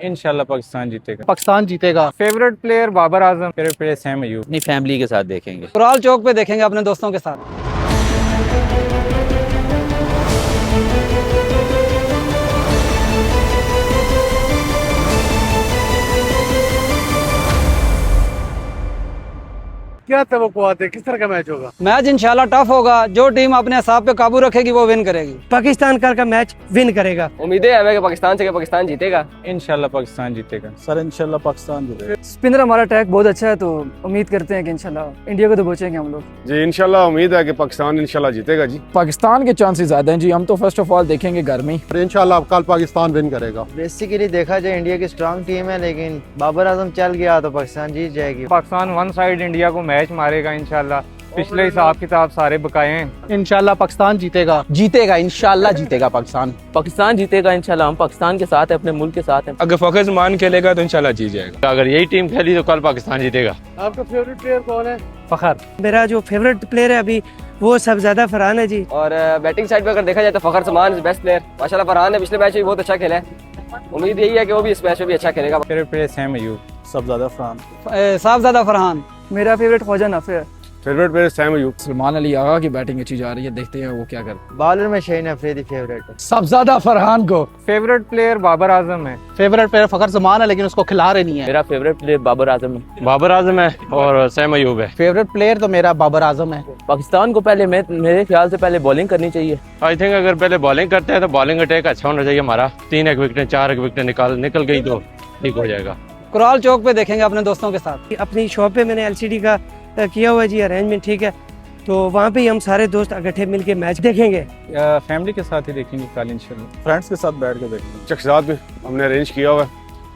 इंशाल्लाह पाकिस्तान जीतेगा। पाकिस्तान जीतेगा। Favourite player Babar Azam, favourite player Saim Ayub. अपनी फैमिली के साथ देखेंगे। कुराल चौक पे देखेंगे अपने दोस्तों के साथ। क्या तवक्कुआत है, किस तरह का मैच होगा? मैच इंशाल्लाह टफ होगा। जो टीम अपने हिसाब पे काबू रखेगी वो विन करेगी। पाकिस्तान कल का मैच विन करेगा। उम्मीदें हैं हमें कि पाकिस्तान से कि पाकिस्तान जीतेगा। इंशाल्लाह पाकिस्तान जीतेगा। सर इंशाल्लाह पाकिस्तान जीतेगा। स्पिनर हमारा अटैक बहुत अच्छा है, तो उम्मीद करते हैं कि इंशाल्लाह इंडिया को तो बचेंगे हम लोग। जी इंशाल्लाह उम्मीद है कि पाकिस्तान इंशाल्लाह जीतेगा जी। पाकिस्तान के चांसेस ज्यादा हैं जी। हम तो फर्स्ट ऑफ ऑल देखेंगे घर में। इंशाल्लाह कल पाकिस्तान विन करेगा। बेसिकली देखा जाए इंडिया की स्ट्रांग टीम है, लेकिन बाबर आजम चल गया तो पाकिस्तान जीत जाएगी। पाकिस्तान वन साइड इंडिया को मैच मारेगा इंशाल्लाह। पिछले हिसाब किताब सारे बकाए हैं। इंशाल्लाह पाकिस्तान जीतेगा। जीतेगा इंशाल्लाह जीतेगा पाकिस्तान। पाकिस्तान जीतेगा इंशाल्लाह। हम पाकिस्तान के साथ हैं, अपने मुल्क के साथ हैं। अगर फखर जमान खेलेगा तो इंशाल्लाह जीत जाएगा। अगर यही टीम खेली तो कल पाकिस्तान जीतेगा। आपका फेवरेट प्लेयर कौन है? फखर। मेरा जो फेवरेट प्लेयर है अभी वो सबज्यादा फरहान है जी। और बैटिंग साइड पे अगर देखा जाए तो फखर जमान बेस्ट प्लेयर माशाल्लाह। फरहान ने पिछले मैच में बहुत अच्छा खेला है। उम्मीद यही है कि वो भी इस मैच में भी अच्छा खेलेगा। Favourite player Saim Ayub. सब ज्यादा फरहान। साहबजादा फरहान। मेरा फेवरेट ख्वाजा नाफे है। Favourite player Saim Ayub. सलमान अली आगा की बैटिंग अच्छी जा रही है, देखते हैं वो क्या कर। बॉलर में शहीन अफरीदी फेवरेट है। सब ज्यादा फरहान को। फेवरेट प्लेयर बाबर आजम है। फेवरेट प्लेयर फखर जमान है, लेकिन उसको खिला रहे नहीं है। मेरा फेवरेट प्लेयर बाबर आजम है। बाबर आजम है और सैम अयूब है। फेवरेट प्लेयर तो मेरा बाबर आजम है। पाकिस्तान को पहले मेरे ख्याल से पहले बॉलिंग करनी चाहिए। आई थिंक अगर पहले बॉलिंग करते हैं तो बॉलिंग अटैक अच्छा होना चाहिए हमारा। 3 विकेटें 4 विकेटें निकल गई तो ठीक हो जाएगा। कुराल चौक पे देखेंगे अपने दोस्तों के साथ। अपनी शॉप पे मैंने एलसीडी का किया हुआ है जी, अरेंजमेंट ठीक है, तो वहाँ पे हम सारे दोस्त इकट्ठे मिलके मैच देखेंगे। फैमिली के साथ ही देखेंगे कल इंशाल्लाह। फ्रेंड्स के साथ बैठ के देखेंगे। चकसाद में हमने अरेंज किया हुआ है,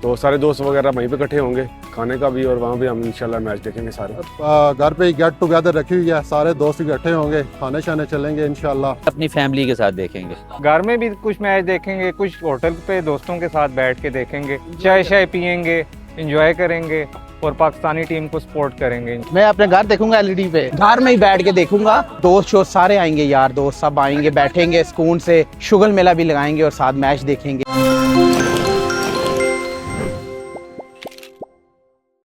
तो सारे दोस्त वगैरह वहीं पे इकट्ठे होंगे, खाने का भी, और वहाँ पे हम इंशाल्लाह मैच देखेंगे सारे। घर पे गेट टुगेदर रखी हुई है, सारे दोस्त इकट्ठे होंगे, खाने शाने चलेंगे इंशाल्लाह। अपनी फैमिली के साथ देखेंगे। घर में भी कुछ मैच देखेंगे, कुछ होटल पे दोस्तों के साथ बैठ के देखेंगे, चाय शाय पियेंगे, एंजॉय करेंगे और पाकिस्तानी टीम को सपोर्ट करेंगे। मैं अपने घर देखूंगा एलईडी पे, घर में ही बैठ के देखूंगा। दोस्त शोस्त सारे आएंगे, यार दोस्त सब आएंगे, बैठेंगे सुकून से, शुगल मेला भी लगाएंगे और साथ मैच देखेंगे।